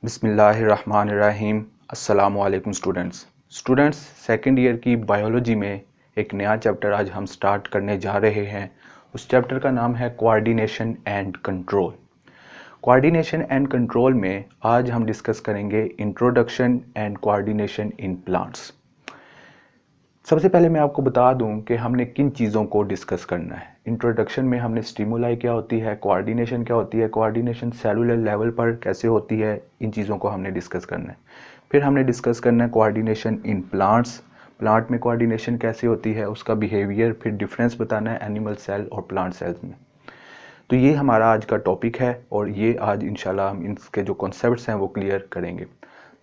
बिस्मिल्लाहिर्रहमानिर्रहीम। अस्सलामुअलैकुम students second year की बायोलॉजी में एक नया चैप्टर आज हम स्टार्ट करने जा रहे हैं। उस चैप्टर का नाम है coordination and control. Coordination and control में आज हम डिस्कस करेंगे introduction and coordination in plants. सबसे पहले मैं आपको बता दूं कि हमने किन चीज़ों को डिस्कस करना है। इंट्रोडक्शन में हमने स्टिमुलाई क्या होती है, कोऑर्डिनेशन क्या होती है, कोऑर्डिनेशन सेलुलर लेवल पर कैसे होती है, इन चीज़ों को हमने डिस्कस करना है। फिर हमने डिस्कस करना है कोऑर्डिनेशन इन प्लांट्स, प्लांट में कोऑर्डिनेशन कैसे होती है, उसका बिहेवियर, फिर डिफरेंस बताना है एनिमल सेल और प्लांट सेल्स में। तो ये हमारा आज का टॉपिक है और ये आज इंशाल्लाह हम इसके जो कॉन्सेप्ट्स हैं वो क्लियर करेंगे।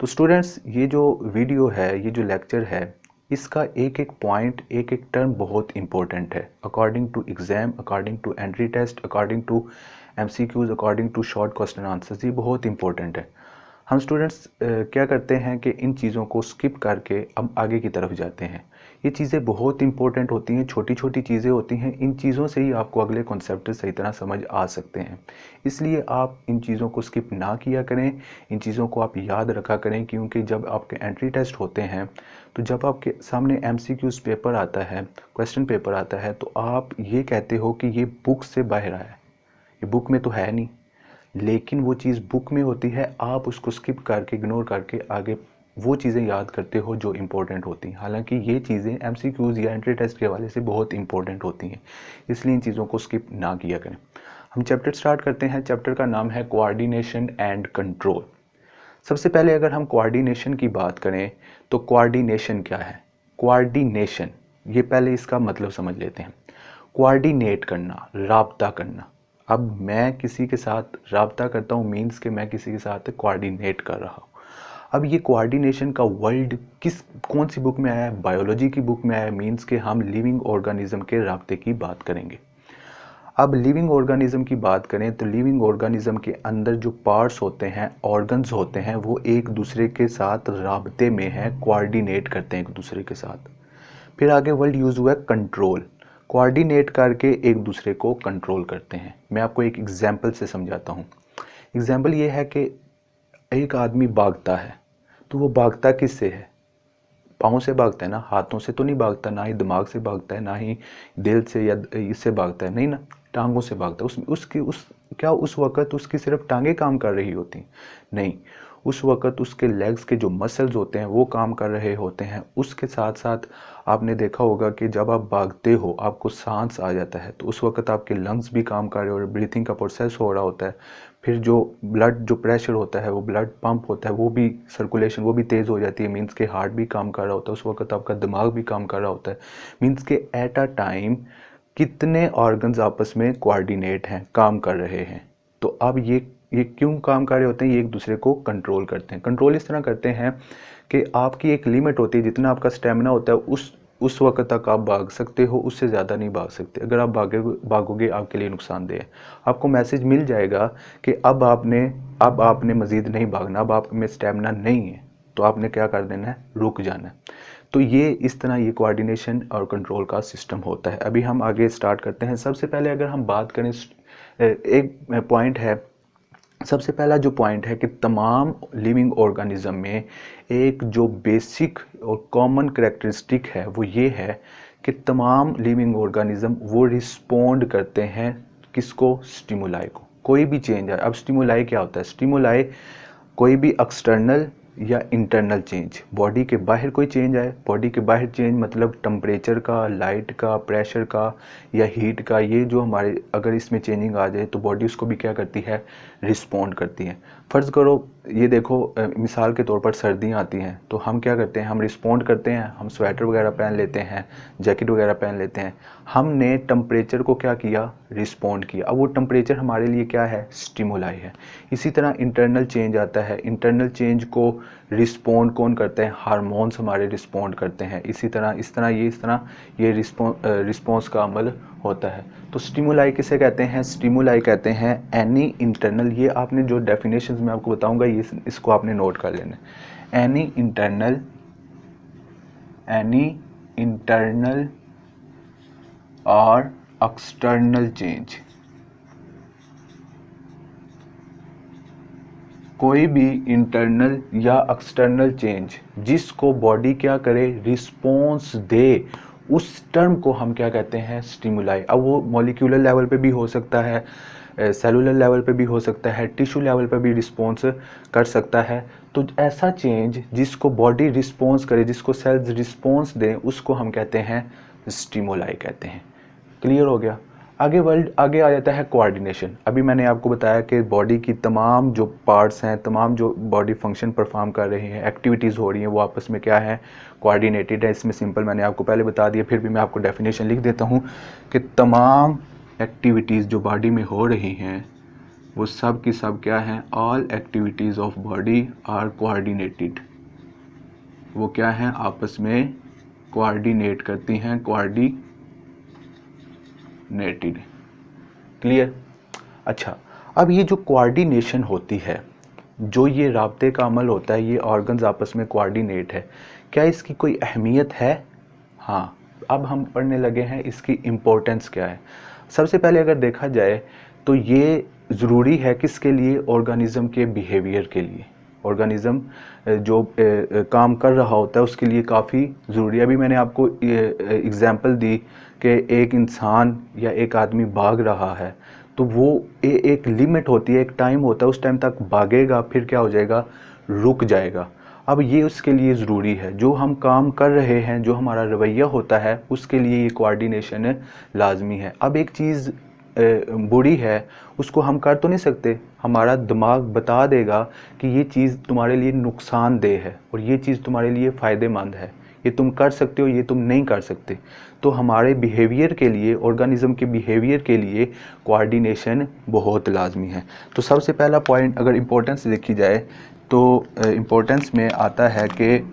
तो स्टूडेंट्स, ये जो वीडियो है, ये जो लेक्चर है, इसका एक एक पॉइंट, एक एक टर्म बहुत इंपॉर्टेंट है according to exam, according to entry test, according to MCQs, according to short question answers. ये बहुत इंपॉर्टेंट है। हम स्टूडेंट्स क्या करते हैं कि इन चीज़ों को स्किप करके अब आगे की तरफ जाते हैं। ये चीज़ें बहुत इंपॉर्टेंट होती हैं, छोटी छोटी चीज़ें होती हैं। इन चीज़ों से ही आपको अगले कॉन्सेप्ट सही तरह समझ आ सकते हैं। इसलिए आप इन चीज़ों को स्किप ना किया करें, इन चीज़ों को आप याद रखा करें, क्योंकि जब आपके एंट्री टेस्ट होते हैं, तो जब आपके सामने MCQs पेपर आता है, क्वेश्चन पेपर आता है, तो आप ये कहते हो कि ये बुक से बाहर आया है, ये बुक में तो है नहीं। लेकिन वो चीज़ बुक में होती है, आप उसको स्किप करके, इग्नोर करके आगे वो चीज़ें याद करते हो जो इम्पोर्टेंट होती हैं। हालांकि ये चीज़ें MCQs या एंट्री टेस्ट के हवाले से बहुत इंपॉर्टेंट होती हैं, इसलिए इन चीज़ों को स्किप ना किया करें। हम चैप्टर स्टार्ट करते हैं। चैप्टर का नाम है कोऑर्डिनेशन एंड कंट्रोल। सबसे पहले अगर हम कोऑर्डिनेशन की बात करें तो कोऑर्डिनेशन क्या है। कोऑर्डिनेशन, ये पहले इसका मतलब समझ लेते हैं। कोऑर्डिनेट करना, राब्ता करना। अब मैं किसी के साथ राब्ता करता हूँ, मीन्स कि मैं किसी के साथ कोऑर्डिनेट कर रहा हूँ। अब ये कोऑर्डिनेशन का वर्ल्ड कौन सी बुक में आया है? बायोलॉजी की बुक में आया है, मीन्स कि हम लिविंग ऑर्गेनिज्म के राब्ते की बात करेंगे। अब लिविंग ऑर्गेनिज्म की बात करें तो लिविंग ऑर्गेनिज्म के अंदर जो पार्ट्स होते हैं, ऑर्गन्स होते हैं, वो एक दूसरे के साथ राब्ते में हैं, कोऑर्डिनेट करते हैं एक दूसरे के साथ। फिर आगे वर्ड यूज़ हुआ है कंट्रोल। कोऑर्डिनेट करके एक दूसरे को कंट्रोल करते हैं। मैं आपको एक एग्जांपल से समझाता हूँ। एग्जांपल ये है कि एक आदमी भागता है, तो वो भागता किससे है? पाँव से भागता है ना, हाथों से तो नहीं भागता, ना ही दिमाग से भागता है, ना ही दिल से या इससे भागता है, नहीं ना, टांगों से भागता है। उस वक़्त उसकी सिर्फ टांगें काम कर रही होती? नहीं, उस वक़्त उसके लेग्स के जो मसल्स होते हैं वो काम कर रहे होते हैं। उसके साथ साथ आपने देखा होगा कि जब आप भागते हो आपको सांस आ जाता है, तो उस वक़्त आपके लंग्स भी काम कर रहे हो और ब्रीथिंग का प्रोसेस हो रहा होता है। फिर जो ब्लड जो प्रेशर होता है, वो ब्लड पंप होता है, वो भी सर्कुलेशन वो भी तेज़ हो जाती है, मीन्स के हार्ट भी काम कर रहा होता है। उस वक्त आपका दिमाग भी काम कर रहा होता है, मीन्स के एट अ टाइम कितने ऑर्गन्स आपस में कोऑर्डिनेट हैं, काम कर रहे हैं। तो अब ये क्यों काम कर रहे होते हैं? ये एक दूसरे को कंट्रोल करते हैं। कंट्रोल इस तरह करते हैं कि आपकी एक लिमिट होती है, जितना आपका स्टेमिना होता है उस वक्त तक आप भाग सकते हो, उससे ज़्यादा नहीं भाग सकते। अगर आप भागोगे आपके लिए नुकसानदेह है। आपको मैसेज मिल जाएगा कि अब आपने मज़ीद नहीं भागना, अब आप में स्टेमिना नहीं है, तो आपने क्या कर देना है? रुक जाना है। तो ये इस तरह ये कोऑर्डिनेशन और कंट्रोल का सिस्टम होता है। अभी हम आगे स्टार्ट करते हैं। सबसे पहले अगर हम बात करें, एक पॉइंट है, सबसे पहला जो पॉइंट है कि तमाम लिविंग ऑर्गेनिज्म में एक जो बेसिक और कॉमन करैक्टरिस्टिक है वो ये है कि तमाम लिविंग ऑर्गेनिज्म वो रिस्पोंड करते हैं किसको? स्टिमुलाई को। कोई भी चेंज है। अब स्टिमुलाई क्या होता है? स्टिमुलाई कोई भी एक्सटर्नल या इंटरनल चेंज, बॉडी के बाहर कोई चेंज आए। बॉडी के बाहर चेंज मतलब टेम्परेचर का, लाइट का, प्रेशर का या हीट का, ये जो हमारे अगर इसमें चेंजिंग आ जाए तो बॉडी उसको भी क्या करती है? रिस्पॉन्ड करती है। फ़र्ज़ करो, ये देखो, मिसाल के तौर पर सर्दियाँ आती हैं तो हम क्या करते हैं? हम रिस्पॉन्ड करते हैं, हम स्वेटर वगैरह पहन लेते हैं, जैकेट वगैरह पहन लेते हैं। हमने टेम्परेचर को क्या किया? रिस्पॉन्ड किया। अब वो टेम्परेचर हमारे लिए क्या है? स्टिमुलाई है। इसी तरह इंटरनल चेंज आता है, इंटरनल चेंज को रिस्पॉन्ड कौन करते हैं? हार्मोन्स हमारे रिस्पॉन्ड करते हैं। इस तरह ये रिस्पॉन्स का अमल होता है। तो स्टिमुलाई किसे कहते हैं? स्टिमुलाई कहते हैं एनी इंटरनल, ये आपने जो डेफिनेशंस मैं आपको बताऊंगा ये इसको आपने नोट कर लेना है। एनी इंटरनल और एक्सटर्नल चेंज, कोई भी इंटरनल या एक्सटर्नल चेंज जिसको बॉडी क्या करे, रिस्पॉन्स दे, उस टर्म को हम क्या कहते हैं, स्टिमुलाई। अब वो मॉलिक्यूलर लेवल पे भी हो सकता है, सेलुलर लेवल पे भी हो सकता है, टिश्यू लेवल पे भी रिस्पॉन्स कर सकता है। तो ऐसा चेंज जिसको बॉडी रिस्पॉन्स करे, जिसको सेल्स रिस्पॉन्स दें, उसको हम कहते हैं स्टिमुलाई कहते हैं। क्लियर हो गया। आगे आ जाता है कोऑर्डिनेशन। अभी मैंने आपको बताया कि बॉडी की तमाम जो पार्ट्स हैं, तमाम जो बॉडी फंक्शन परफॉर्म कर रही हैं, एक्टिविटीज़ हो रही हैं, वो आपस में क्या है, कोऑर्डिनेटेड है। इसमें सिंपल मैंने आपको पहले बता दिया, फिर भी मैं आपको डेफिनेशन लिख देता हूँ कि तमाम एक्टिविटीज़ जो बॉडी में हो रही हैं वो सब की सब क्या हैं, all activities of body are coordinated. वो क्या हैं, आपस में कोऑर्डिनेट करती हैं, कोऑर्डिनेटेड। क्लियर। अच्छा, अब ये जो कोऑर्डिनेशन होती है, जो ये राब्ते का अमल होता है, ये ऑर्गन्स आपस में कोऑर्डिनेट है, क्या इसकी कोई अहमियत है? हाँ, अब हम पढ़ने लगे हैं इसकी इम्पोर्टेंस क्या है। सबसे पहले अगर देखा जाए तो ये ज़रूरी है किसके लिए, ऑर्गेनिज्म के बिहेवियर के लिए। ऑर्गेनिज्म जो काम कर रहा होता है उसके लिए काफ़ी ज़रूरी है। अभी मैंने आपको एग्जांपल दी कि एक इंसान या एक आदमी भाग रहा है, तो वो एक लिमिट होती है, एक टाइम होता है, उस टाइम तक भागेगा, फिर क्या हो जाएगा, रुक जाएगा। अब ये उसके लिए ज़रूरी है, जो हम काम कर रहे हैं, जो हमारा रवैया होता है, उसके लिए ये कोऑर्डिनेशन लाजमी है। अब एक चीज़ बुरी है, उसको हम कर तो नहीं सकते, हमारा दिमाग बता देगा कि ये चीज़ तुम्हारे लिए नुकसानदेह है और ये चीज़ तुम्हारे लिए फ़ायदेमंद है, ये तुम कर सकते हो, ये तुम नहीं कर सकते। तो हमारे बिहेवियर के लिए, ऑर्गेनिज्म के बिहेवियर के लिए कोऑर्डिनेशन बहुत लाजमी है। तो सबसे पहला पॉइंट अगर इम्पोर्टेंस देखी जाए तो इम्पोर्टेंस में आता है कि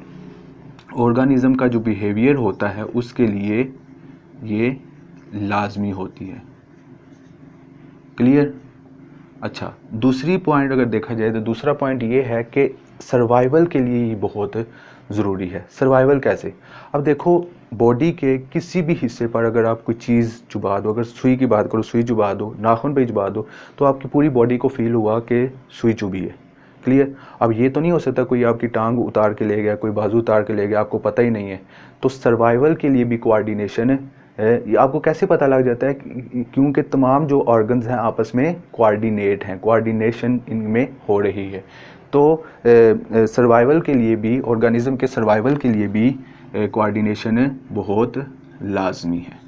ऑर्गेनिज्म का जो बिहेवियर होता है उसके लिए ये लाजमी होती है। क्लियर। अच्छा, दूसरी पॉइंट अगर देखा जाए तो दूसरा पॉइंट ये है कि सर्वाइवल के लिए ये बहुत ज़रूरी है। सर्वाइवल कैसे? अब देखो, बॉडी के किसी भी हिस्से पर अगर आप कोई चीज़ चुबा दो, अगर सुई की बात करो, सुई चुबा दो, नाखून पे चुबा दो, तो आपकी पूरी बॉडी को फील हुआ कि सुई चुभी है। क्लियर। अब ये तो नहीं हो सकता कोई आपकी टांग उतार के ले गया, कोई बाजू उतार के ले गया, आपको पता ही नहीं है। तो सर्वाइवल के लिए भी कोऑर्डिनेशन है। ये आपको कैसे पता लग जाता है? क्योंकि तमाम जो ऑर्गन्स हैं आपस में कोऑर्डिनेट हैं, कोऑर्डिनेशन इनमें हो रही है। तो सर्वाइवल के लिए भी, ऑर्गेनिज्म के सर्वाइवल के लिए भी कोऑर्डिनेशन बहुत लाजमी है।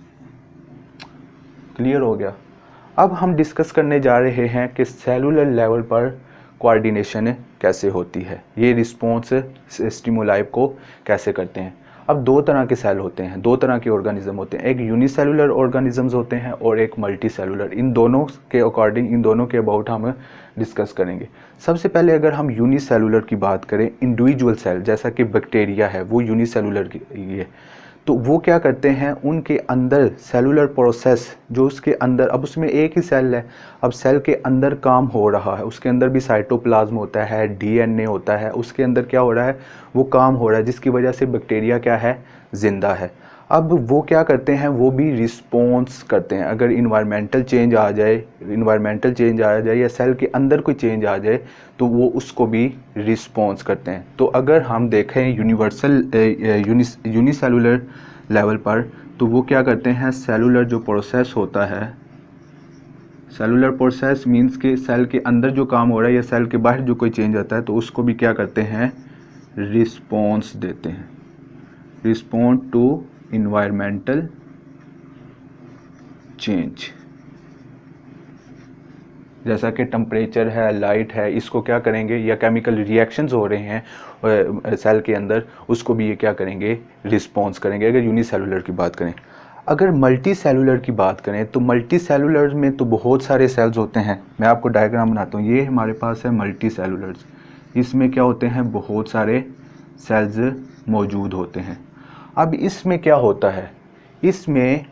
क्लियर हो गया। अब हम डिस्कस करने जा रहे हैं कि सेलुलर लेवल पर कोऑर्डिनेशन कैसे होती है, ये रिस्पॉन्स स्टिमुलाई को कैसे करते हैं। अब दो तरह के सेल होते हैं, दो तरह के ऑर्गेनिज्म होते हैं, एक यूनिसेलुलर ऑर्गेनिजम्स होते हैं और एक मल्टी सेलुलर। इन दोनों के अकॉर्डिंग, इन दोनों के अबाउट हम डिस्कस करेंगे। सबसे पहले अगर हम यूनिसेलुलर की बात करें, इंडिविजुअल सेल जैसा कि बैक्टीरिया है, वो यूनिसेलुलर की है। तो वो क्या करते हैं, उनके अंदर सेलुलर प्रोसेस जो उसके अंदर, अब उसमें एक ही सेल है, अब सेल के अंदर काम हो रहा है, उसके अंदर भी साइटोप्लाज्म होता है, डीएनए होता है, उसके अंदर क्या हो रहा है, वो काम हो रहा है, जिसकी वजह से बैक्टीरिया क्या है, जिंदा है। अब वो क्या करते हैं, वो भी रिस्पॉन्स करते हैं। अगर इन्वायरमेंटल चेंज आ जाए या सेल के अंदर कोई चेंज आ जाए तो वो उसको भी रिस्पॉन्स करते हैं। तो अगर हम देखें यूनिसेलुलर लेवल पर, तो वो क्या करते हैं, सेलुलर जो प्रोसेस होता है, सेलुलर प्रोसेस मीन्स कि सेल के अंदर जो काम हो रहा है या सेल के बाहर जो कोई चेंज आता है, तो उसको भी क्या करते हैं, रिस्पॉन्स देते हैं, रिस्पॉन्ड टू इन्वायरमेंटल चेंज। जैसा कि टेम्परेचर है, लाइट है, इसको क्या करेंगे, या केमिकल रिएक्शंस हो रहे हैं सेल के अंदर, उसको भी ये क्या करेंगे, रिस्पॉन्स करेंगे, अगर यूनिसेलुलर की बात करें। अगर मल्टी सेलुलर की बात करें तो मल्टी सेलुलर में तो बहुत सारे सेल्स होते हैं। मैं आपको डायग्राम बनाता हूँ, ये हमारे पास है मल्टी सेलुलर्स। इसमें क्या होते हैं, बहुत सारे सेल्स मौजूद होते हैं। अब इसमें क्या होता है, इसमें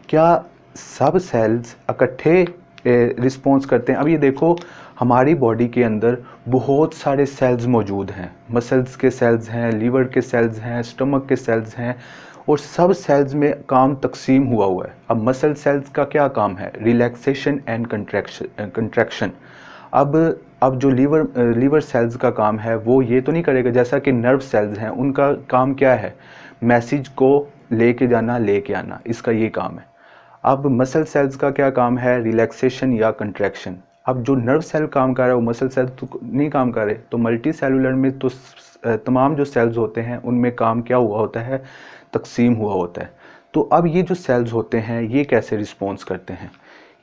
क्या सब सेल्स इकट्ठे रिस्पॉन्स करते हैं? अब ये देखो, हमारी बॉडी के अंदर बहुत सारे सेल्स मौजूद हैं, मसल्स के सेल्स हैं, लीवर के सेल्स हैं, स्टमक के सेल्स हैं, और सब सेल्स में काम तकसीम हुआ है। अब मसल सेल्स का क्या काम है, रिलैक्सेशन एंड कंट्रैक्शन। अब अब जो लीवर सेल्स का काम है वो ये तो नहीं करेगा, जैसा कि नर्व सेल्स हैं उनका काम क्या है, मैसेज को लेके जाना लेके आना, इसका ये काम है। अब मसल सेल्स का क्या काम है, रिलैक्सेशन या कंट्रैक्शन। अब जो नर्व सेल काम कर रहा है वो मसल सेल तो नहीं काम कर रहे, तो मल्टी सेलुलर में तो तमाम जो सेल्स होते हैं उनमें काम क्या हुआ होता है, तकसीम हुआ होता है। तो अब ये जो सेल्स होते हैं ये कैसे रिस्पॉन्स करते हैं,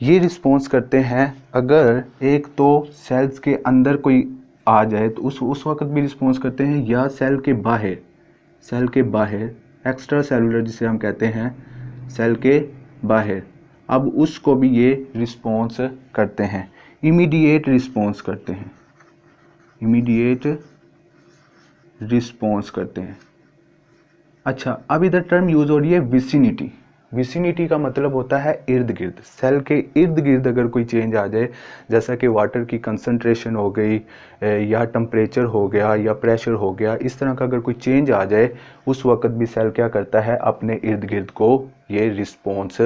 ये रिस्पॉन्स करते हैं अगर एक तो सेल्स के अंदर कोई आ जाए तो उस वक्त भी रिस्पॉन्स करते हैं, या सेल के बाहर एक्स्ट्रा सेलुलर जिसे हम कहते हैं, सेल के बाहर, अब उसको भी ये रिस्पॉन्स करते हैं, इमीडिएट रिस्पॉन्स करते हैं, इमीडिएट रिस्पॉन्स करते हैं। अच्छा, अब इधर टर्म यूज हो रही है विसिनिटी। विसिनिटी का मतलब होता है इर्द गिर्द, सेल के इर्द गिर्द अगर कोई चेंज आ जाए, जैसा कि वाटर की कंसंट्रेशन हो गई या टेम्परेचर हो गया या प्रेशर हो गया, इस तरह का अगर कोई चेंज आ जाए उस वक्त भी सेल क्या करता है, अपने इर्द गिर्द को ये रिस्पॉन्स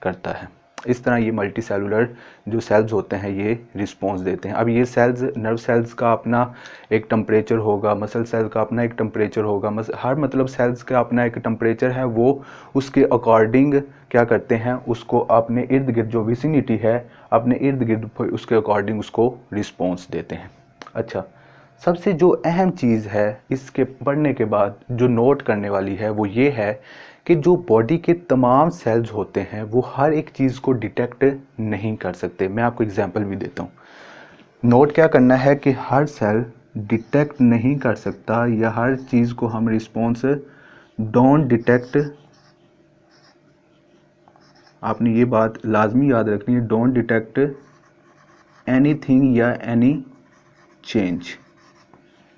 करता है। इस तरह ये मल्टी सेलुलर जो सेल्स होते हैं ये रिस्पॉन्स देते हैं। अब ये सेल्स, नर्व सेल्स का अपना एक टेम्परेचर होगा, मसल सेल का अपना एक टेम्परेचर होगा, हर मतलब सेल्स का अपना एक टेम्परेचर है, वो उसके अकॉर्डिंग क्या करते हैं, उसको अपने इर्द गिर्द जो विसिनिटी है अपने इर्द गिर्द उसके अकॉर्डिंग उसको रिस्पॉन्स देते हैं। अच्छा, सबसे जो अहम चीज़ है इसके पढ़ने के बाद जो नोट करने वाली है वो ये है कि जो बॉडी के तमाम सेल्स होते हैं वो हर एक चीज़ को डिटेक्ट नहीं कर सकते। मैं आपको एग्जांपल भी देता हूँ। नोट क्या करना है कि हर सेल डिटेक्ट नहीं कर सकता, या हर चीज़ को हम रिस्पॉन्स डोंट डिटेक्ट, आपने ये बात लाजमी याद रखनी है, डोंट डिटेक्ट एनीथिंग या एनी चेंज।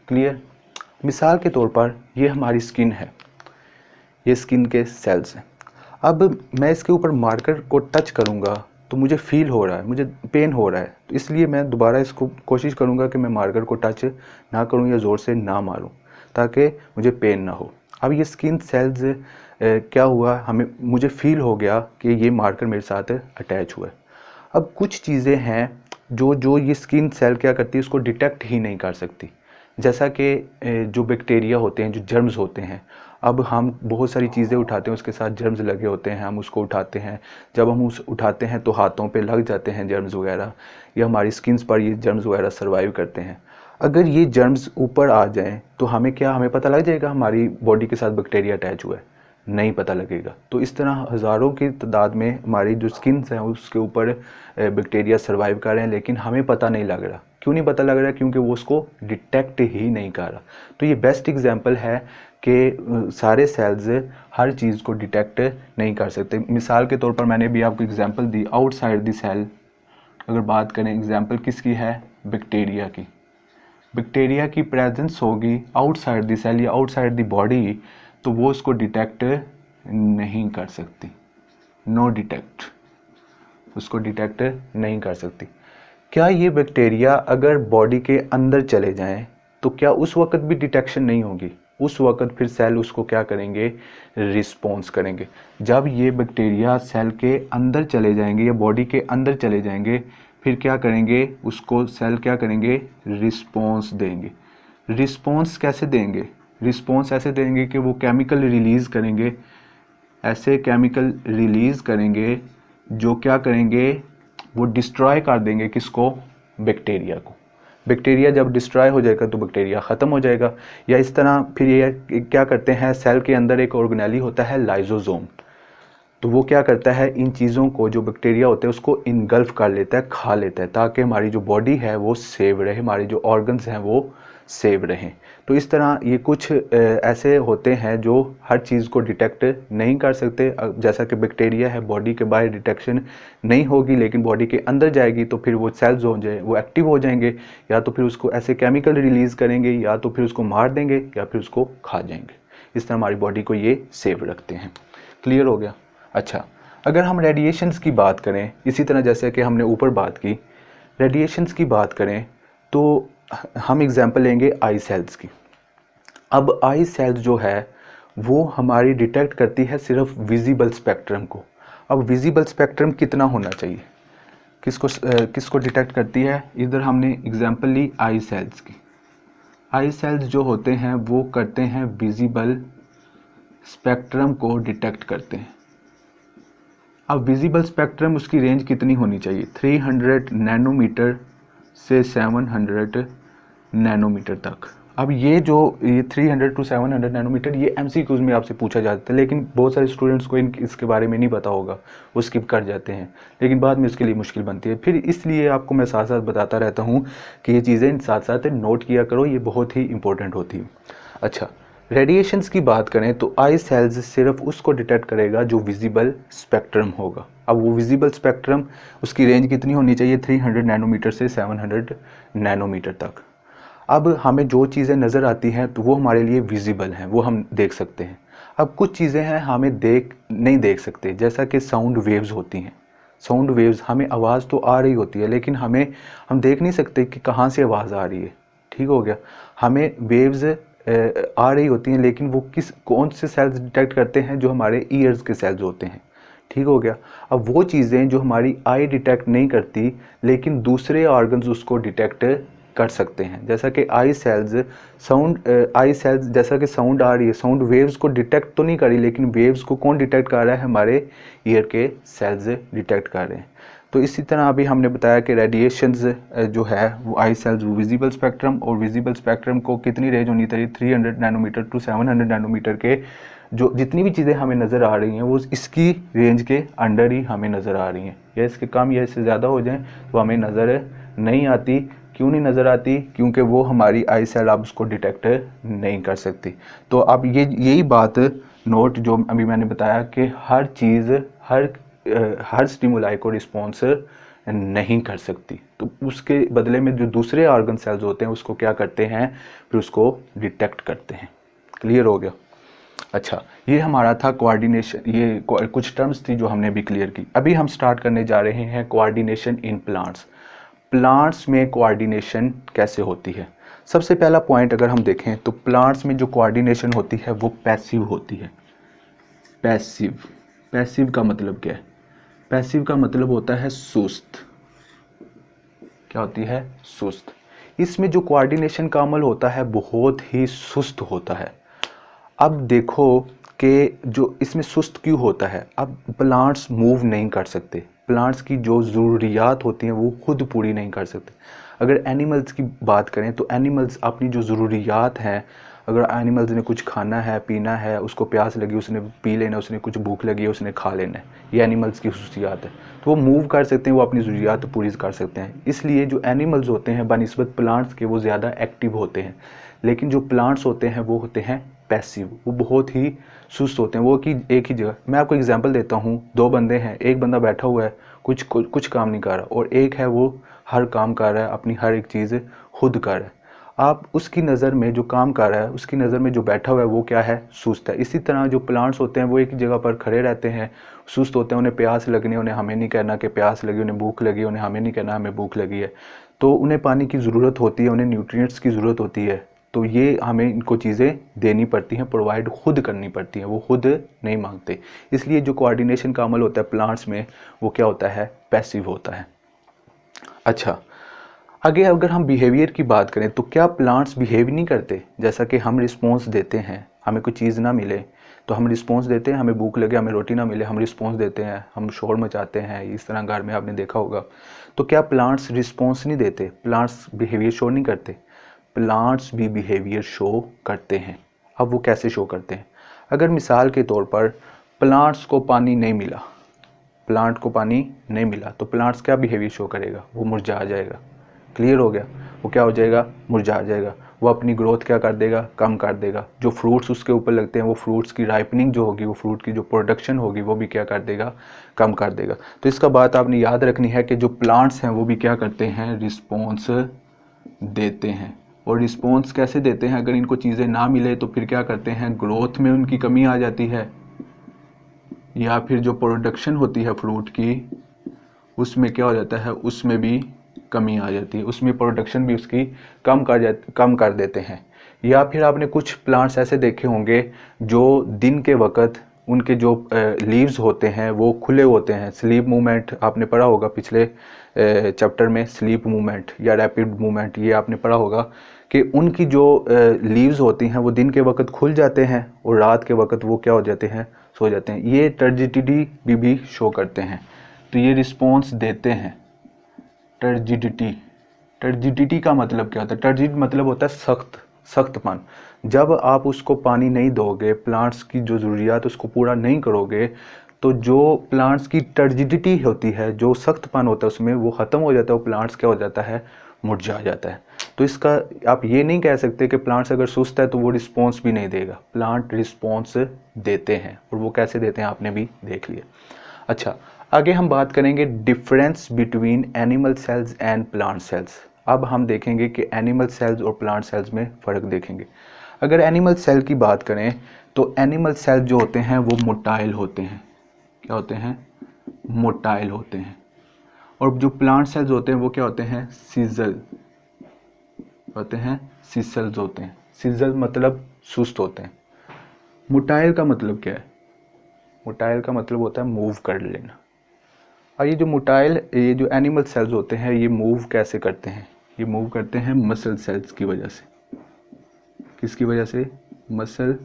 क्लियर? मिसाल के तौर पर ये हमारी स्किन है, ये स्किन के सेल्स हैं। अब मैं इसके ऊपर मार्कर को टच करूंगा तो मुझे फील हो रहा है, मुझे पेन हो रहा है, तो इसलिए मैं दोबारा इसको कोशिश करूंगा कि मैं मार्कर को टच ना करूं या ज़ोर से ना मारूं ताकि मुझे पेन ना हो। अब ये स्किन सेल्स क्या हुआ, मुझे फील हो गया कि ये मार्कर मेरे साथ अटैच हुआ है। अब कुछ चीज़ें हैं जो ये स्किन सेल क्या करती है, उसको डिटेक्ट ही नहीं कर सकती, जैसा कि जो बैक्टीरिया होते हैं, जो जर्म्स होते हैं। अब हम बहुत सारी चीज़ें उठाते हैं, उसके साथ जर्म्स लगे होते हैं, हम उसको उठाते हैं, जब हम उस उठाते हैं तो हाथों पे लग जाते हैं जर्म्स वगैरह, या हमारी स्किन्स पर ये जर्म्स वगैरह सर्वाइव करते हैं। अगर ये जर्म्स ऊपर आ जाएं तो हमें पता लग जाएगा हमारी बॉडी के साथ बैक्टीरिया अटैच हुआ है? नहीं पता लगेगा। तो इस तरह हज़ारों की तादाद में हमारी जो स्किन्स हैं उसके ऊपर बैक्टीरिया सर्वाइव कर रहे हैं, लेकिन हमें पता नहीं लग रहा। क्यों नहीं पता लग रहा? क्योंकि वो उसको डिटेक्ट ही नहीं कर रहा। तो ये बेस्ट एग्जांपल है कि सारे सेल्स हर चीज़ को डिटेक्ट नहीं कर सकते। मिसाल के तौर पर मैंने भी आपको एग्जांपल दी, आउटसाइड द सेल अगर बात करें, एग्जांपल किसकी है? बैक्टीरिया की। बैक्टीरिया की प्रेजेंस होगी आउटसाइड द सेल या आउटसाइड द बॉडी, तो वो उसको डिटेक्ट नहीं कर सकती, नो डिटेक्ट, उसको डिटेक्ट नहीं कर सकती। क्या ये बैक्टीरिया अगर बॉडी के अंदर चले जाएं तो क्या उस वक्त भी डिटेक्शन नहीं होगी? उस वक्त फिर सेल उसको क्या करेंगे? रिस्पॉन्स करेंगे। जब ये बैक्टीरिया सेल के अंदर चले जाएंगे या बॉडी के अंदर चले जाएंगे, फिर क्या करेंगे? उसको सेल क्या करेंगे? रिस्पॉन्स देंगे। रिस्पॉन्स कैसे देंगे? रिस्पॉन्स ऐसे देंगे कि वो केमिकल रिलीज़ करेंगे, ऐसे केमिकल रिलीज़ करेंगे जो क्या करेंगे? वो डिस्ट्रॉय कर देंगे किसको? बैक्टीरिया को। बैक्टीरिया जब डिस्ट्रॉय हो जाएगा तो बैक्टीरिया ख़त्म हो जाएगा। या इस तरह फिर ये क्या करते हैं, सेल के अंदर एक ऑर्गेनेली होता है लाइजोसोम, तो वो क्या करता है, इन चीज़ों को जो बैक्टीरिया होते हैं उसको इनगल्फ कर लेता है, खा लेता है, ताकि हमारी जो बॉडी है वो सेव रहे, हमारे जो ऑर्गन्स हैं वो सेव रहें। तो इस तरह ये कुछ ऐसे होते हैं जो हर चीज़ को डिटेक्ट नहीं कर सकते। जैसा कि बैक्टीरिया है, बॉडी के बाहर डिटेक्शन नहीं होगी, लेकिन बॉडी के अंदर जाएगी तो फिर वो सेल्स हो जाए, वो एक्टिव हो जाएंगे, या तो फिर उसको ऐसे केमिकल रिलीज़ करेंगे, या तो फिर उसको मार देंगे, या फिर उसको खा जाएंगे। इस तरह हमारी बॉडी को ये सेव रखते हैं। क्लियर हो गया? अच्छा, अगर हम रेडिएशंस की बात करें, इसी तरह जैसे कि हमने ऊपर बात की, रेडिएशंस की बात करें तो हम एग्जांपल लेंगे आई सेल्स की। अब आई सेल्स जो है वो हमारी डिटेक्ट करती है सिर्फ विजिबल स्पेक्ट्रम को। अब विजिबल स्पेक्ट्रम कितना होना चाहिए? किसको डिटेक्ट करती है। इधर हमने एग्जांपल ली आई सेल्स की। आई सेल्स जो होते हैं वो करते हैं विजिबल स्पेक्ट्रम को डिटेक्ट करते हैं। अब विजिबल स्पेक्ट्रम उसकी रेंज कितनी होनी चाहिए, 300 नैनोमीटर से 700 नैनोमीटर तक। अब ये 300 to 700 नैनोमीटर ये MCQs में आपसे पूछा जाता है, लेकिन बहुत सारे स्टूडेंट्स को इसके बारे में नहीं पता होगा, वो स्किप कर जाते हैं, लेकिन बाद में इसके लिए मुश्किल बनती है। फिर इसलिए आपको मैं साथ साथ बताता रहता हूँ कि ये चीज़ें साथ साथ नोट किया करो, ये बहुत ही इंपॉर्टेंट होती है। अच्छा, रेडिएशंस की बात करें तो आई सेल्स सिर्फ उसको डिटेक्ट करेगा जो विजिबल स्पेक्ट्रम होगा। अब वो विजिबल स्पेक्ट्रम उसकी रेंज कितनी होनी चाहिए, 300 नैनोमीटर से 700 नैनोमीटर तक। अब हमें जो चीज़ें नज़र आती हैं तो वो हमारे लिए विजिबल हैं, वो हम देख सकते हैं। अब कुछ चीज़ें हैं हमें नहीं देख सकते, जैसा कि साउंड वेव्स होती हैं। साउंड वेव्स, हमें आवाज़ तो आ रही होती है लेकिन हम देख नहीं सकते कि कहाँ से आवाज़ आ रही है, ठीक हो गया। हमें वेव्स आ रही होती हैं लेकिन वो कौन से सेल्स डिटेक्ट करते हैं, जो हमारे ईयर्स के सेल्स होते हैं, ठीक हो गया। अब वो चीज़ें जो हमारी आई डिटेक्ट नहीं करती लेकिन दूसरे ऑर्गन्स उसको डिटेक्ट कर सकते हैं, जैसा कि आई सेल्स जैसा कि साउंड आ रही है, साउंड वेव्स को डिटेक्ट तो नहीं करी लेकिन वेव्स को कौन डिटेक्ट कर रहा है, हमारे ईयर के सेल्स डिटेक्ट कर रहे हैं। तो इसी तरह अभी हमने बताया कि रेडिएशंस जो है वो आई सेल्स विजिबल स्पेक्ट्रम, और विजिबल स्पेक्ट्रम को कितनी रेंज होनी चाहिए, 300 नैनोमीटर टू 700 नैनोमीटर के जो जितनी भी चीज़ें हमें नज़र आ रही हैं वो इसकी रेंज के अंडर ही हमें नज़र आ रही हैं, या इसके कम या इससे ज़्यादा हो जाएं तो हमें नज़र नहीं आती। क्यों नहीं नज़र आती, क्योंकि वो हमारी आई सेल अब उसको डिटेक्ट नहीं कर सकती। तो अब यही बात नोट जो अभी मैंने बताया कि हर चीज़ हर स्टिमुलाई को रिस्पॉन्स नहीं कर सकती, तो उसके बदले में जो दूसरे ऑर्गन सेल्स होते हैं उसको क्या करते हैं, फिर उसको डिटेक्ट करते हैं। क्लियर हो गया। अच्छा, ये हमारा था कोऑर्डिनेशन, ये कुछ टर्म्स थी जो हमने भी क्लियर की। अभी हम स्टार्ट करने जा रहे हैं कोऑर्डिनेशन इन प्लांट्स। प्लांट्स में कोऑर्डिनेशन कैसे होती है। सबसे पहला पॉइंट अगर हम देखें तो प्लांट्स में जो कोऑर्डिनेशन होती है वो पैसिव होती है। पैसिव का मतलब क्या है, पैसिव का मतलब होता है सुस्त। क्या होती है, सुस्त। इसमें जो कोऑर्डिनेशन का अमल होता है बहुत ही सुस्त होता है। अब देखो कि जो इसमें सुस्त क्यों होता है, अब प्लांट्स मूव नहीं कर सकते, प्लांट्स की जो ज़रूरियात होती हैं वो खुद पूरी नहीं कर सकते। अगर एनिमल्स की बात करें तो एनिमल्स अपनी जो ज़रूरियात हैं, अगर एनिमल्स ने कुछ खाना है, पीना है, उसको प्यास लगी उसने पी लेना, उसने कुछ भूख लगी है उसने खा लेना है, ये एनिमल्स की खसूसियात है। तो वो मूव कर सकते हैं, वो अपनी ज़रूरियात पूरी कर सकते हैं। इसलिए जो एनिमल्स होते हैं बनिस्बत प्लांट्स के वो ज़्यादा एक्टिव होते हैं, लेकिन जो प्लांट्स होते हैं वो होते हैं पैसिव, वो बहुत ही सुस्त होते हैं, वो कि एक ही जगह। मैं आपको एग्जांपल देता हूँ, दो बंदे हैं, एक बंदा बैठा हुआ है कुछ काम नहीं कर रहा, और एक है वो हर काम कर रहा है, अपनी हर एक चीज़ खुद कर रहा है। आप उसकी नज़र में जो काम कर रहा है, उसकी नज़र में जो बैठा हुआ है वो क्या है, सुस्त है। इसी तरह जो प्लांट्स होते हैं वो एक ही जगह पर खड़े रहते हैं, सुस्त होते हैं, उन्हें प्यास लगनी, उन्हें हमें नहीं कहना कि प्यास लगी, उन्हें भूख लगी, उन्हें हमें नहीं कहना हमें भूख लगी है। तो उन्हें पानी की ज़रूरत होती है, उन्हें न्यूट्रिएंट्स की ज़रूरत होती है, तो ये हमें इनको चीज़ें देनी पड़ती हैं, प्रोवाइड खुद करनी पड़ती हैं, वो खुद नहीं मांगते। इसलिए जो कोऑर्डिनेशन का अमल होता है प्लांट्स में वो क्या होता है, पैसिव होता है। अच्छा, आगे अगर हम बिहेवियर की बात करें तो क्या प्लांट्स बिहेव नहीं करते, जैसा कि हम रिस्पॉन्स देते हैं, हमें कोई चीज़ ना मिले तो हम रिस्पॉन्स देते हैं, हमें भूख लगे, हमें रोटी ना मिले, हम रिस्पॉन्स देते हैं, हम शोर मचाते हैं, इस तरह घर में आपने देखा होगा। तो क्या प्लांट्स रिस्पॉन्स नहीं देते, प्लांट्स बिहेवियर शो नहीं करते? प्लांट्स भी बिहेवियर शो करते हैं। अब वो कैसे शो करते हैं, अगर मिसाल के तौर पर प्लांट्स को पानी नहीं मिला, प्लांट को पानी नहीं मिला तो प्लांट्स क्या बिहेवियर शो करेगा, वो मुरझा जाएगा। क्लियर हो गया, वो क्या हो जाएगा, मुरझा जाएगा। वो अपनी ग्रोथ क्या कर देगा, कम कर देगा। जो फ्रूट्स उसके ऊपर लगते हैं वो फ्रूट्स की राइपनिंग जो होगी, वो फ्रूट की जो प्रोडक्शन होगी वो भी क्या कर देगा, कम कर देगा। तो इसका बात आपने याद रखनी है कि जो प्लांट्स हैं वो भी क्या करते हैं, रिस्पॉन्स देते हैं। और रिस्पॉन्स कैसे देते हैं, अगर इनको चीज़ें ना मिले तो फिर क्या करते हैं, ग्रोथ में उनकी कमी आ जाती है, या फिर जो प्रोडक्शन होती है फ्रूट की उसमें क्या हो जाता है, उसमें भी कमी आ जाती है, उसमें प्रोडक्शन भी उसकी कम कर देते हैं। या फिर आपने कुछ प्लांट्स ऐसे देखे होंगे जो दिन के वक्त उनके जो लीव्स होते हैं वो खुले होते हैं। स्लीप मूवमेंट आपने पढ़ा होगा पिछले चैप्टर में, स्लीप मूवमेंट या रैपिड मूवमेंट, ये आपने पढ़ा होगा कि उनकी जो लीव्स होती हैं वो दिन के वक्त खुल जाते हैं और रात के वक्त वो क्या हो जाते हैं, सो जाते हैं। ये टर्जिडिटी भी शो करते हैं, तो ये रिस्पॉन्स देते हैं। टर्जिडिटी का मतलब क्या होता है? टर्जिड मतलब होता है सख्तपन। जब आप उसको पानी नहीं दोगे, प्लांट्स की जो ज़रूरियात उसको पूरा नहीं करोगे, तो जो प्लांट्स की टर्जिडिटी होती है, जो सख्तपन होता है उसमें, वो ख़त्म हो जाता है और प्लांट्स क्या हो जाता है, मुरझा जाता है। तो इसका आप ये नहीं कह सकते कि प्लांट्स अगर सुस्त है तो वो रिस्पॉन्स भी नहीं देगा। प्लांट रिस्पॉन्स देते हैं, और वो कैसे देते हैं आपने भी देख लिया। अच्छा, आगे हम बात करेंगे difference between animal cells and plant cells. अब हम देखेंगे कि एनिमल सेल्स और प्लांट सेल्स में फ़र्क देखेंगे। अगर एनिमल सेल की बात करें तो एनिमल सेल जो होते हैं वो मोटाइल होते हैं। क्या होते हैं? मोटाइल होते हैं। और जो प्लांट सेल्स होते हैं वो क्या होते हैं? सीजल होते हैं, सीसल्स होते हैं। सीजल मतलब सुस्त होते हैं। मोटाइल का मतलब क्या है? मोटाइल का मतलब होता है मूव कर लेना। और ये जो एनिमल सेल्स होते हैं ये मूव कैसे करते हैं? ये मूव करते हैं मसल सेल्स की वजह से। किसकी वजह से? मसल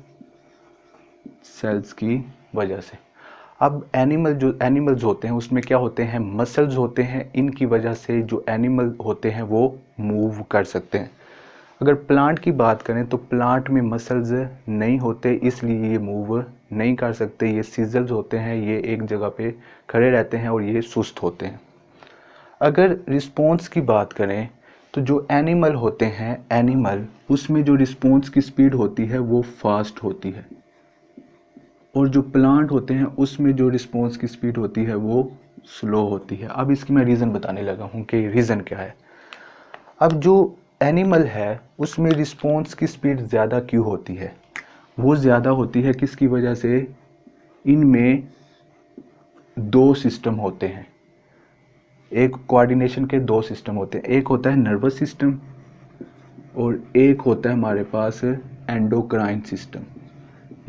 सेल्स की वजह से। अब एनिमल्स होते हैं उसमें क्या होते हैं? मसल्स होते हैं। इनकी वजह से जो एनिमल होते हैं वो मूव कर सकते हैं। अगर प्लांट की बात करें तो प्लांट में मसल्स नहीं होते, इसलिए ये मूव नहीं कर सकते। ये सीजल्स होते हैं, ये एक जगह पे खड़े रहते हैं और ये सुस्त होते हैं। अगर रिस्पॉन्स की बात करें तो जो एनिमल होते हैं, उसमें जो रिस्पॉन्स की स्पीड होती है वो फास्ट होती है, और जो प्लांट होते हैं उसमें जो रिस्पॉन्स की स्पीड होती है वो स्लो होती है। अब इसकी मैं रीज़न बताने लगा हूँ कि रीज़न क्या है। अब जो एनिमल है उसमें रिस्पॉन्स की स्पीड ज़्यादा क्यों होती है? वो ज़्यादा होती है किसकी वजह से? इनमें दो सिस्टम होते हैं। एक कोऑर्डिनेशन के दो सिस्टम होते हैं। एक होता है नर्वस सिस्टम और एक होता है हमारे पास एंडोक्राइन सिस्टम।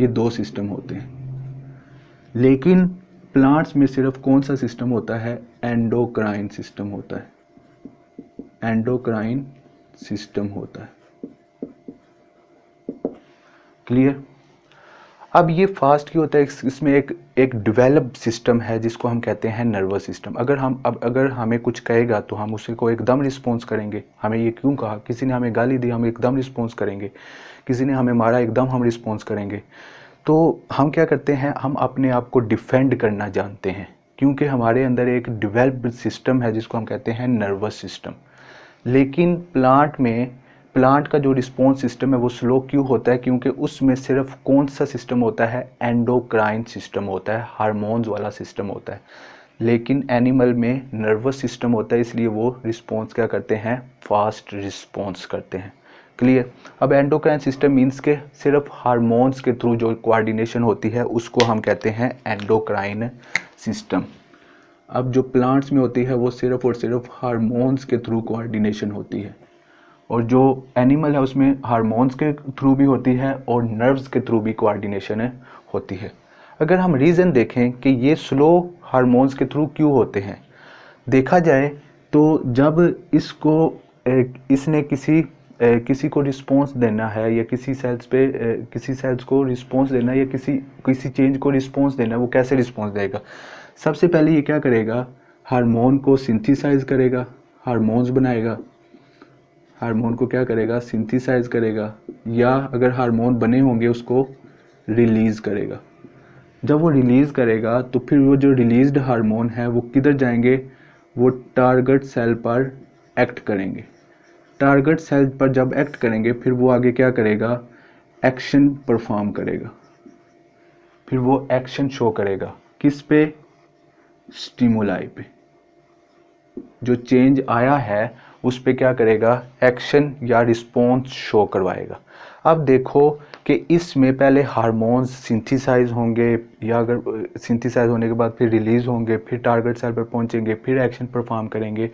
ये दो सिस्टम होते हैं। लेकिन प्लांट्स में सिर्फ कौन सा सिस्टम होता है? एंडोक्राइन सिस्टम होता है। एंडोक्राइन सिस्टम होता है। क्लियर? अब ये फास्ट क्यों होता है? इसमें एक डेवलप्ड सिस्टम है जिसको हम कहते हैं नर्वस सिस्टम। अगर हमें कुछ कहेगा तो हम उसे को एकदम रिस्पॉन्स करेंगे। हमें ये क्यों कहा? किसी ने हमें गाली दी, हम एकदम रिस्पॉन्स करेंगे। किसी ने हमें मारा, एकदम हम रिस्पॉन्स करेंगे। तो हम क्या करते हैं? हम अपने आप को डिफेंड करना जानते हैं, क्योंकि हमारे अंदर एक डेवलप्ड सिस्टम है जिसको हम कहते हैं नर्वस सिस्टम। लेकिन प्लांट का जो रिस्पॉन्स सिस्टम है वो स्लो क्यों होता है? क्योंकि उसमें सिर्फ कौन सा सिस्टम होता है? एंडोक्राइन सिस्टम होता है, हार्मोन्स वाला सिस्टम होता है। लेकिन एनिमल में नर्वस सिस्टम होता है, इसलिए वो रिस्पॉन्स क्या करते हैं? फास्ट रिस्पॉन्स करते हैं। क्लियर? अब एंडोक्राइन सिस्टम मीन्स के सिर्फ हार्मोन्स के थ्रू जो कोऑर्डिनेशन होती है उसको हम कहते हैं एंडोक्राइन सिस्टम। अब जो प्लांट्स में होती है वो सिर्फ और सिर्फ हार्मोन्स के थ्रू कोऑर्डिनेशन होती है, और जो एनिमल है उसमें हार्मोन्स के थ्रू भी होती है और नर्व्स के थ्रू भी कोऑर्डिनेशन होती है। अगर हम रीज़न देखें कि ये स्लो हार्मोन्स के थ्रू क्यों होते हैं, देखा जाए तो जब इसने किसी को रिस्पॉन्स देना है, या किसी सेल्स को रिस्पॉन्स देना है, या किसी चेंज को रिस्पॉन्स देना है, वो कैसे रिस्पॉन्स देगा? सबसे पहले ये क्या करेगा? हार्मोन को सिंथेसाइज करेगा, हार्मोन्स बनाएगा। हार्मोन को क्या करेगा? सिंथेसाइज करेगा, या अगर हार्मोन बने होंगे उसको रिलीज़ करेगा। जब वो रिलीज़ करेगा तो फिर वो जो रिलीज्ड हार्मोन है वो किधर जाएंगे? वो टारगेट सेल पर एक्ट करेंगे। टारगेट सेल पर जब एक्ट करेंगे फिर वो आगे क्या करेगा? एक्शन परफॉर्म करेगा। फिर वो एक्शन शो करेगा किस पे? स्टिमुलाई पे। जो चेंज आया है उस पे क्या करेगा? एक्शन या रिस्पॉन्स शो करवाएगा। अब देखो कि इसमें पहले हार्मोन्स सिंथेसाइज होंगे, या अगर सिंथेसाइज होने के बाद फिर रिलीज़ होंगे, फिर टारगेट सेल पर पहुंचेंगे, फिर एक्शन परफॉर्म करेंगे।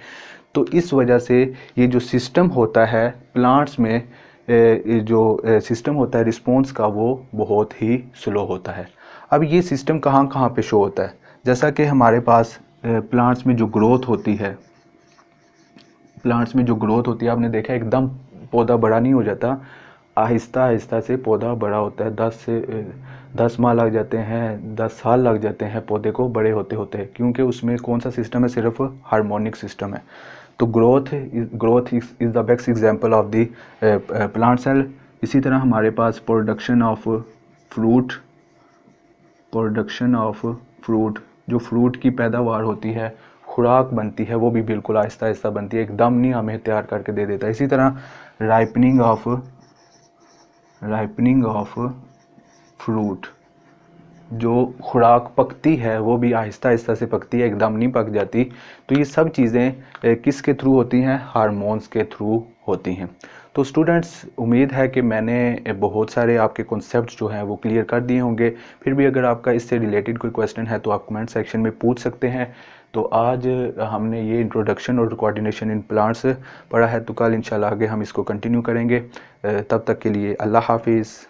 तो इस वजह से ये जो सिस्टम होता है प्लांट्स में, जो सिस्टम होता है रिस्पॉन्स का, वो बहुत ही स्लो होता है। अब ये सिस्टम कहाँ कहाँ पे शो होता है? जैसा कि हमारे पास प्लांट्स में जो ग्रोथ होती है, आपने देखा एकदम पौधा बड़ा नहीं हो जाता, आहिस्ता आहिस्ता से पौधा बड़ा होता है। 10 माह लग जाते हैं, 10 साल लग जाते हैं पौधे को बड़े होते होते, क्योंकि उसमें कौन सा सिस्टम है? सिर्फ हार्मोनिक सिस्टम है। तो growth is the best example of the plant cell. इसी तरह हमारे पास प्रोडक्शन ऑफ फ्रूट, जो फ्रूट की पैदावार होती है, खुराक बनती है, वो भी बिल्कुल आहिस्ता आहिस्ता बनती है, एकदम नहीं हमें तैयार करके दे देता। इसी तरह राइपनिंग ऑफ फ्रूट, जो खुराक पकती है वो भी आहिस्ता आहिस्ता से पकती है, एकदम नहीं पक जाती। तो ये सब चीज़ें किसके थ्रू होती हैं? हार्मोन्स के थ्रू होती हैं। तो स्टूडेंट्स, उम्मीद है कि मैंने बहुत सारे आपके कॉन्सेप्ट्स जो हैं वो क्लियर कर दिए होंगे। फिर भी अगर आपका इससे रिलेटेड कोई क्वेश्चन है तो आप कमेंट सेक्शन में पूछ सकते हैं। तो आज हमने ये इंट्रोडक्शन और कोऑर्डिनेशन इन प्लांट्स पढ़ा है, तो कल इंशाल्लाह आगे हम इसको कंटिन्यू करेंगे। तब तक के लिए अल्लाह हाफिज़।